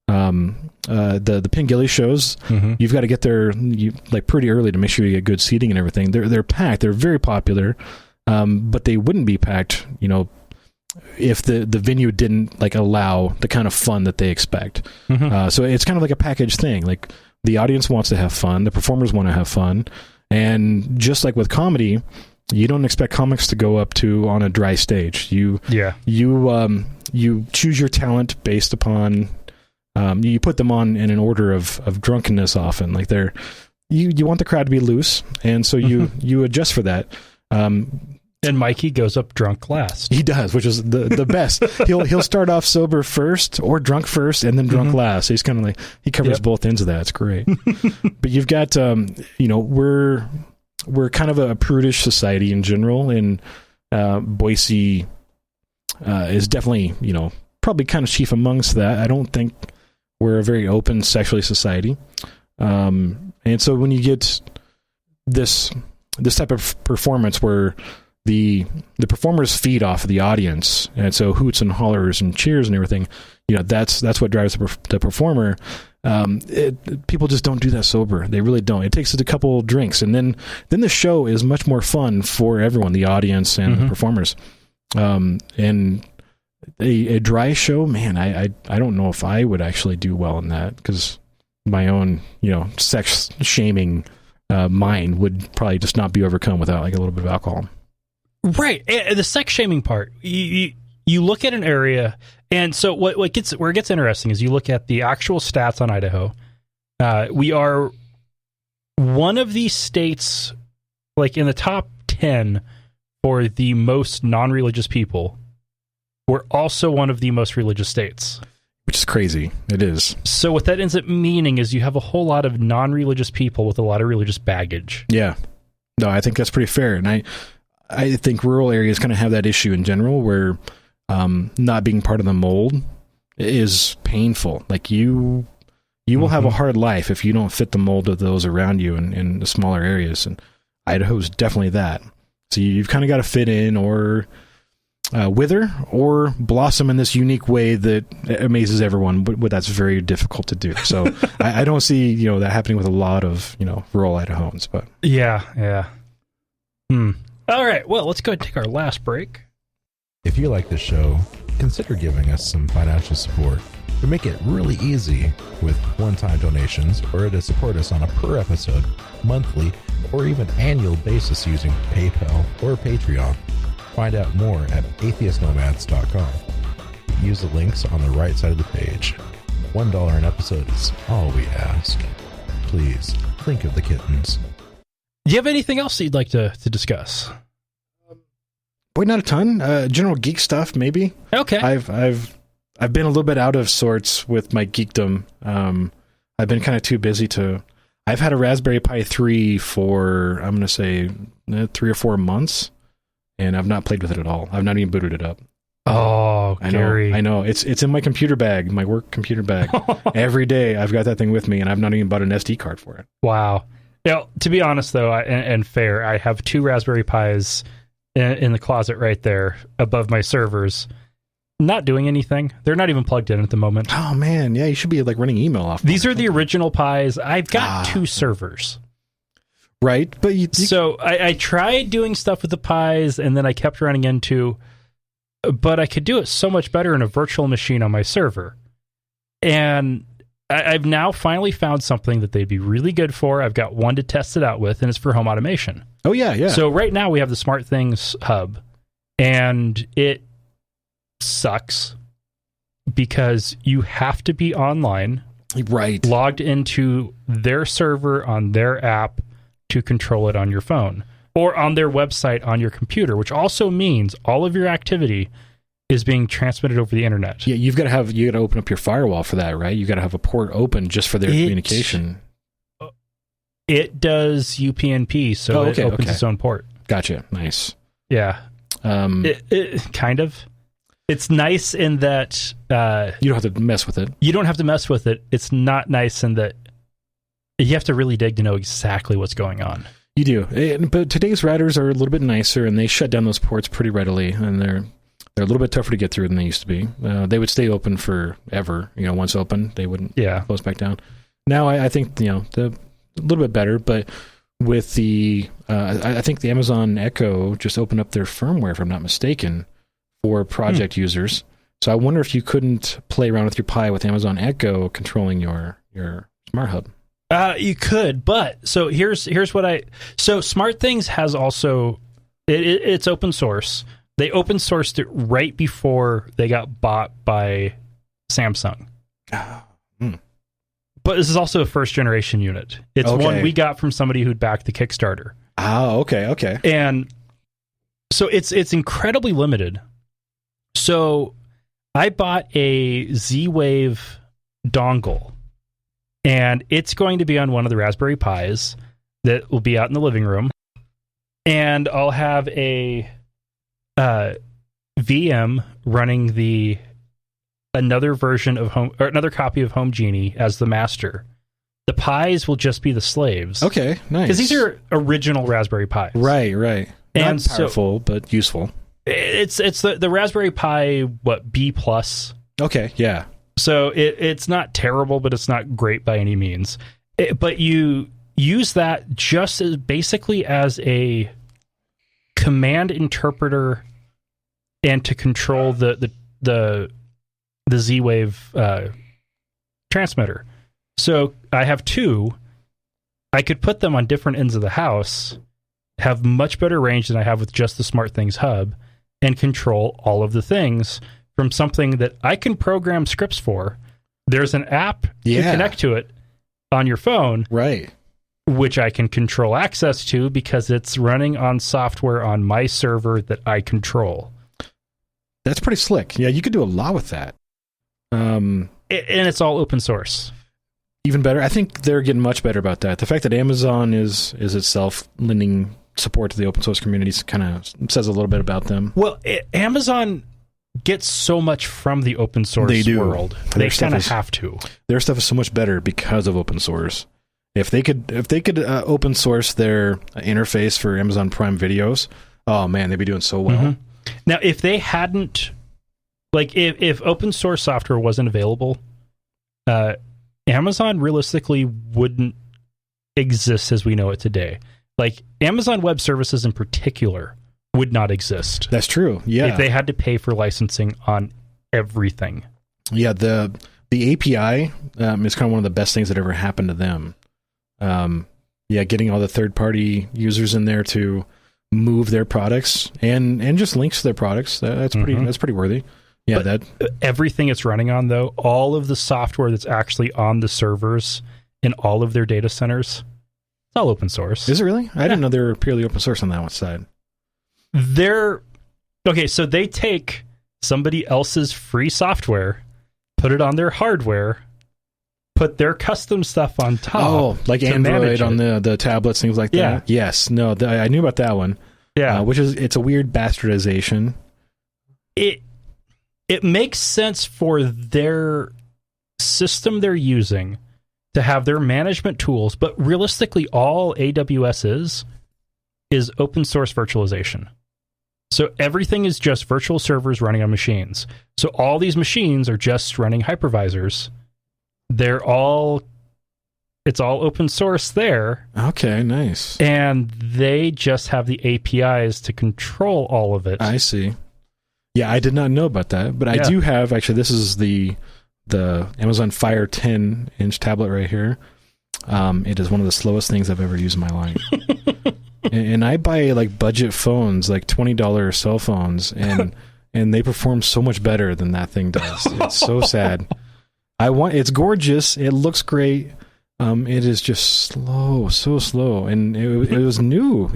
The Pin Gilly shows, you've got to get there pretty early to make sure you get good seating and everything. They're packed. They're very popular, but they wouldn't be packed, if the venue didn't allow the kind of fun that they expect. So it's kind of like a package thing. Like the audience wants to have fun, the performers want to have fun, and just like with comedy, you don't expect comics to go up to on a dry stage. You choose your talent based upon. You put them on in an order of drunkenness often. Like you want the crowd to be loose, and so you adjust for that. And Mikey goes up drunk last. He does, which is the best. He'll start off sober first, or drunk first, and then drunk last. He's kind of he covers both ends of that. It's great. But you've got we're kind of a prudish society in general, and Boise is definitely probably kind of chief amongst that. I don't think we're a very open sexually society, and so when you get this type of performance where the performers feed off of the audience, and so hoots and hollers and cheers and everything, that's what drives the performer. People just don't do that sober. They really don't. It takes a couple drinks, and then the show is much more fun for everyone, the audience and the performers. And a dry show, man, I don't know if I would actually do well in that, because my own sex shaming mind would probably just not be overcome without a little bit of alcohol. Right. The sex shaming part, you look at an area, and so where it gets interesting is you look at the actual stats on Idaho. We are one of these states, in the top 10 for the most non-religious people. We're also one of the most religious states. Which is crazy. It is. So what that ends up meaning is you have a whole lot of non-religious people with a lot of religious baggage. Yeah. No, I think that's pretty fair. And I think rural areas kind of have that issue in general, where not being part of the mold is painful. You will have a hard life if you don't fit the mold of those around you in the smaller areas. And Idaho's definitely that. So you've kind of got to fit in, or wither, or blossom in this unique way that amazes everyone, but that's very difficult to do. So I don't see that happening with a lot of rural Idahoans. But yeah. All right, well, let's go ahead and take our last break. If you like this show, consider giving us some financial support. We make it really easy with one-time donations, or to support us on a per-episode, monthly, or even annual basis using PayPal or Patreon. Find out more at atheistnomads.com. Use the links on the right side of the page. $1 an episode is all we ask. Please, think of the kittens. Do you have anything else that you'd like to discuss? Boy, not a ton. General geek stuff, maybe. Okay. I've been a little bit out of sorts with my geekdom. I've been kind of too busy to. I've had a Raspberry Pi 3 for, I'm going to say 3 or 4 months, and I've not played with it at all. I've not even booted it up. Oh, Gary. I know. It's in my computer bag, my work computer bag. Every day I've got that thing with me, and I've not even bought an SD card for it. Wow. To be honest, though, and fair, I have 2 Raspberry Pis in the closet right there above my servers. not doing anything. They're not even plugged in at the moment. Oh man, yeah, you should be like running email off. These are the original Pis. I've got 2 servers. Right, but so I tried doing stuff with the Pis, and then I kept running into, but I could do it so much better in a virtual machine on my server. And I've now finally found something that they'd be really good for. I've got one to test it out with, and it's for home automation. Oh, yeah. So right now we have the Smart Things hub, and it sucks because you have to be online, right, logged into their server on their app to control it on your phone or on their website on your computer, which also means all of your activity is being transmitted over the internet. Yeah, you got to open up your firewall for that, right? You got to have a port open just for their communication. It does UPnP, so it opens its own port. Gotcha. Nice. Yeah. It kind of. It's nice in that you don't have to mess with it. You don't have to mess with it. It's not nice in that you have to really dig to know exactly what's going on. You do. But today's routers are a little bit nicer, and they shut down those ports pretty readily, and they're a little bit tougher to get through than they used to be. They would stay open forever. Once open, they wouldn't close back down. Now I think a little bit better, but with the I think the Amazon Echo just opened up their firmware, if I'm not mistaken, for project users. So I wonder if you couldn't play around with your Pi with Amazon Echo controlling your Smart Hub. You could, but so here's what so Smart Things has also it's open source. They open sourced it right before they got bought by Samsung. But this is also a first generation unit. It's one we got from somebody who'd backed the Kickstarter. Oh, okay. And so it's incredibly limited. So I bought a Z-Wave dongle, and it's going to be on one of the Raspberry Pis that will be out in the living room. And I'll have a VM running another version of another copy of Home Genie as the master. The Pis will just be the slaves. Okay, nice. Because these are original Raspberry Pis. Right. And not powerful, but useful. It's the Raspberry Pi, B+. Okay, yeah. So it's not terrible, but it's not great by any means. But you use that just basically as a command interpreter and to control the Z-Wave transmitter. So I have 2. I could put them on different ends of the house, have much better range than I have with just the Smart Things hub, and control all of the things from something that I can program scripts for. There's an app you connect to it on your phone, right? Which I can control access to because it's running on software on my server that I control. That's pretty slick. Yeah, you could do a lot with that. And it's all open source. Even better. I think they're getting much better about that. The fact that Amazon is itself lending support to the open source communities kind of says a little bit about them. Well, Amazon gets so much from the open source world. They kind of have to. Their stuff is so much better because of open source. If they could open source their interface for Amazon Prime videos, oh man, they'd be doing so well. Mm-hmm. Now, if they hadn't, if open source software wasn't available, Amazon realistically wouldn't exist as we know it today. Amazon Web Services in particular would not exist. That's true. Yeah. If they had to pay for licensing on everything. Yeah, the API is kind of one of the best things that ever happened to them. Getting all the third-party users in there to move their products and just links to their products. That's pretty worthy. Yeah, but everything it's running on, though, all of the software that's actually on the servers in all of their data centers, it's all open source. Is it really? I didn't know they were purely open source on that one side. So they take somebody else's free software, put it on their hardware, put their custom stuff on top. Oh, like Android on the tablets, things like that. Yes. No, I knew about that one. Yeah. It's a weird bastardization. It makes sense for their system they're using to have their management tools, but realistically all AWS is open source virtualization. So everything is just virtual servers running on machines. So all these machines are just running hypervisors. It's all open source there. Okay, nice. And they just have the APIs to control all of it. I see. Yeah, I did not know about that, but I do have, actually, this is the Amazon Fire 10-inch tablet right here. It is one of the slowest things I've ever used in my life. and I buy like budget phones, like $20 cell phones, and they perform so much better than that thing does. It's so sad. It's gorgeous. It looks great. It is just slow, so slow, and it was new.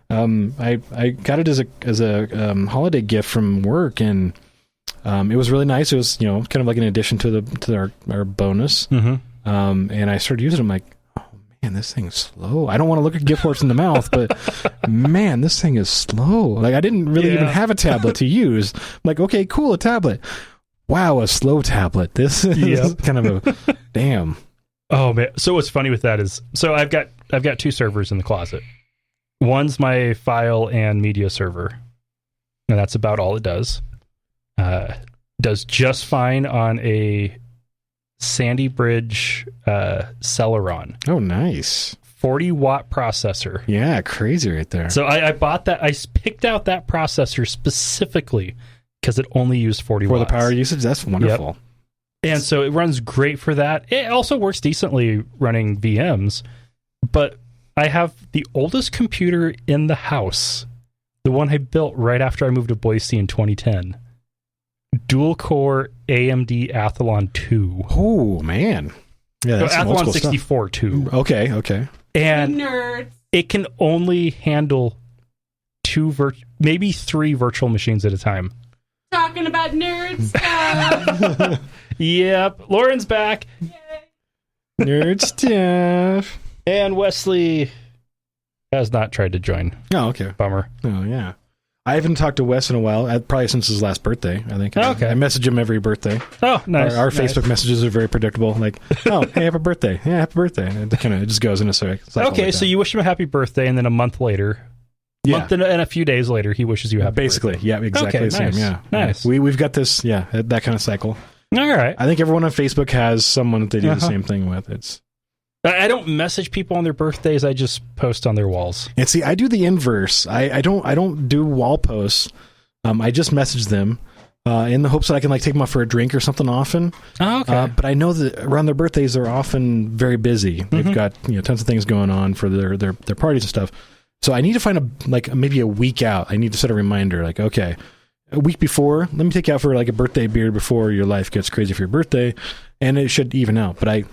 I got it as a holiday gift from work, and it was really nice. It was kind of like an addition to our bonus. Mm-hmm. And I started using it. I'm like, oh man, this thing's slow. I don't want to look at gift horse in the mouth, but man, this thing is slow. Like I didn't really even have a tablet to use. I'm like, okay, cool, a tablet. Wow, a slow tablet. This is kind of a damn. Oh man! So what's funny with that is, so I've got two servers in the closet. One's my file and media server, and that's about all it does. Does just fine on a Sandy Bridge Celeron. Oh, nice. 40-watt processor. Yeah, crazy right there. So I bought that. I picked out that processor specifically because it only used 40 watts. For the power usage? That's wonderful. Yep. And so it runs great for that. It also works decently running VMs, but I have the oldest computer in the house, the one I built right after I moved to Boise in 2010. Dual-core AMD Athlon 2. Oh, man. Yeah, that's Athlon 64 too. Okay. And nerds. It can only handle maybe 3 virtual machines at a time. Talking about nerd stuff. Yep. Lauren's back. Yay. Nerd stuff. And Wesley has not tried to join. Oh, okay. Bummer. Oh, yeah. I haven't talked to Wes in a while, probably since his last birthday, I think. Okay. I message him every birthday. Oh, nice. Our Facebook messages are very predictable. Like, oh, hey, happy birthday. Yeah, happy birthday. And it just goes in a cycle. Okay, like so you wish him a happy birthday, and then a month later, and a few days later, he wishes you a happy birthday. Basically, yeah, exactly the same. Yeah. Nice. We've got this, that kind of cycle. All right. I think everyone on Facebook has someone that they do the same thing with. I don't message people on their birthdays. I just post on their walls. And see, I do the inverse. I don't do wall posts. I just message them in the hopes that I can take them out for a drink or something often. Oh, okay. But I know that around their birthdays, they're often very busy. Mm-hmm. They've got tons of things going on for their parties and stuff. So I need to find maybe a week out. I need to set a reminder. Okay, a week before, let me take you out for a birthday beer before your life gets crazy for your birthday, and it should even out. But I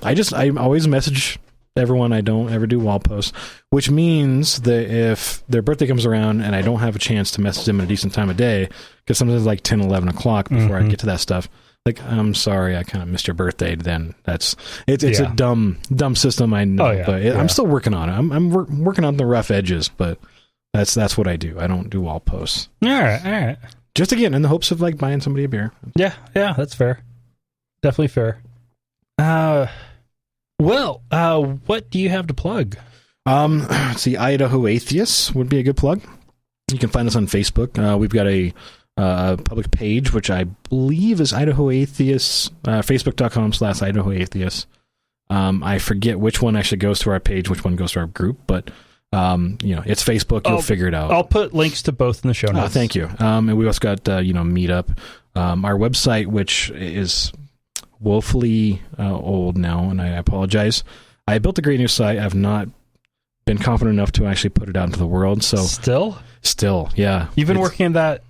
always message everyone. I don't ever do wall posts, which means that if their birthday comes around and I don't have a chance to message them at a decent time of day, because sometimes 10, 11 o'clock before I get to that stuff, I'm sorry, I kind of missed your birthday. Then it's a dumb system, I know, but I'm still working on it. I'm working on the rough edges, but that's what I do. I don't do wall posts. All right. Just again in the hopes of buying somebody a beer. Yeah, that's fair. Definitely fair. Well, what do you have to plug? Let's see, Idaho Atheists would be a good plug. You can find us on Facebook. We've got a public page, which I believe is Idaho Atheists, facebook.com/Idaho Atheists. I forget which one actually goes to our page, which one goes to our group, but it's Facebook. You'll figure it out. I'll put links to both in the show notes. Oh, thank you. And we also got Meetup. Our website, which is woefully old now, and I apologize. I built a great new site. I've not been confident enough to actually put it out into the world. So still, yeah. You've been working on that,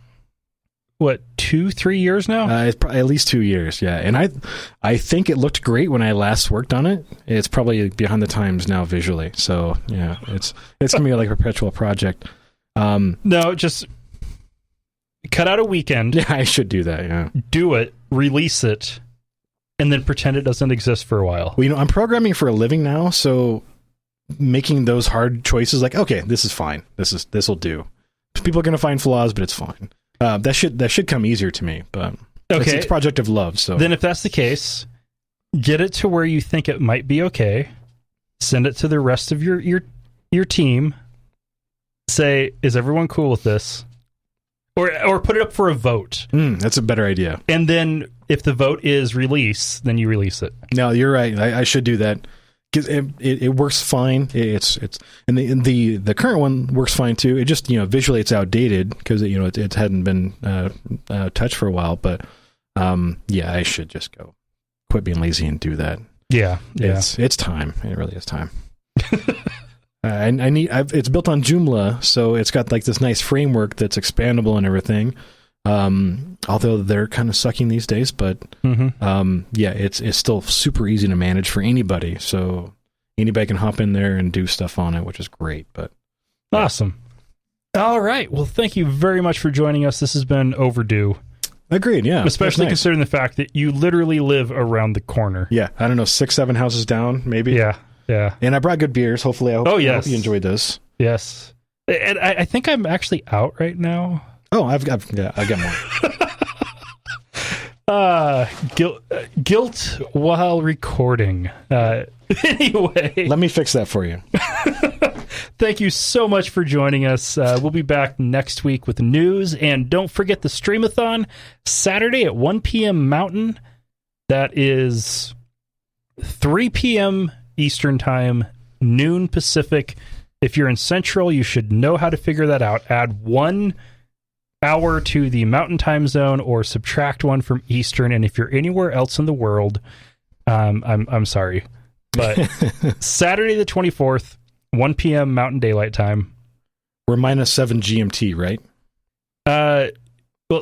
what, 2-3 years now? It's probably at least 2 years, yeah. And I think it looked great when I last worked on it. It's probably behind the times now visually. So yeah, it's gonna be a perpetual project. No, just cut out a weekend. Yeah, I should do that. Yeah, do it, release it, and then pretend it doesn't exist for a while. Well, I'm programming for a living now, so making those hard choices, okay, this is fine. This will do. People are going to find flaws, but it's fine. That should come easier to me, but it's a project of love. So then, if that's the case, get it to where you think it might be okay. Send it to the rest of your team. Say, is everyone cool with this? or put it up for a vote. That's a better idea. And then if the vote is release, then you release it. No, you're right. I should do that because it works fine. It's and the current one works fine too. It just visually it's outdated because it hadn't been touched for a while. But I should just go quit being lazy and do that. Yeah. It's time. It really is time. It's built on Joomla, so it's got like this nice framework that's expandable and everything. Although they're kind of sucking these days, but it's still super easy to manage for anybody. So anybody can hop in there and do stuff on it, which is great. But awesome. All right. Well, thank you very much for joining us. This has been overdue. Agreed, yeah. Especially considering the fact that you literally live around the corner. Yeah, I don't know, 6-7 houses down, maybe. Yeah. And I brought good beers. Hopefully, I hope you enjoyed this. Yes. And I think I'm actually out right now. Oh, I've got more. Guilt while recording. Anyway. Let me fix that for you. Thank you so much for joining us. We'll be back next week with news. And don't forget the Streamathon, Saturday at 1 p.m. Mountain. That is 3 p.m. Eastern Time, noon Pacific. If you're in Central, you should know how to figure that out. Add 1 hour to the Mountain Time Zone or subtract 1 from Eastern. And if you're anywhere else in the world, I'm sorry. But Saturday the 24th, 1 p.m. Mountain Daylight Time. We're -7 GMT, right? Well,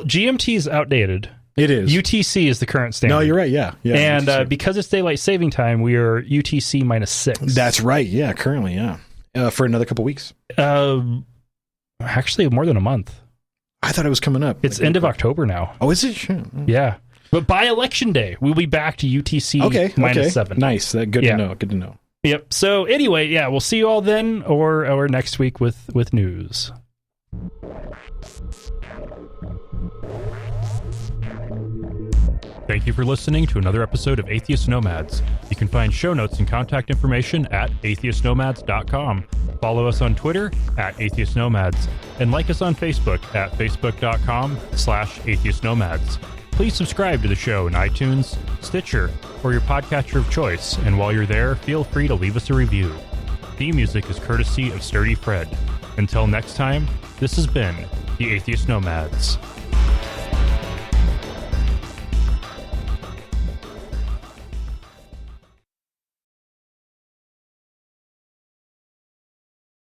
GMT is outdated. It is. UTC is the current standard. No, you're right. Yeah. And because it's daylight saving time, we are UTC -6. That's right. Yeah, currently, yeah. For another couple weeks. Actually, more than a month. I thought it was coming up. It's end of October now. Oh, is it? Sure. Yeah. But by election day, we'll be back to UTC -7. Nice. Good to know. Good to know. Yep. So anyway, we'll see you all then or next week with news. Thank you for listening to another episode of Atheist Nomads. You can find show notes and contact information at atheistnomads.com. Follow us on Twitter at Atheist Nomads and like us on Facebook at facebook.com/atheistnomads. Please subscribe to the show in iTunes, Stitcher, or your podcatcher of choice. And while you're there, feel free to leave us a review. Theme music is courtesy of Sturdy Fred. Until next time, this has been the Atheist Nomads.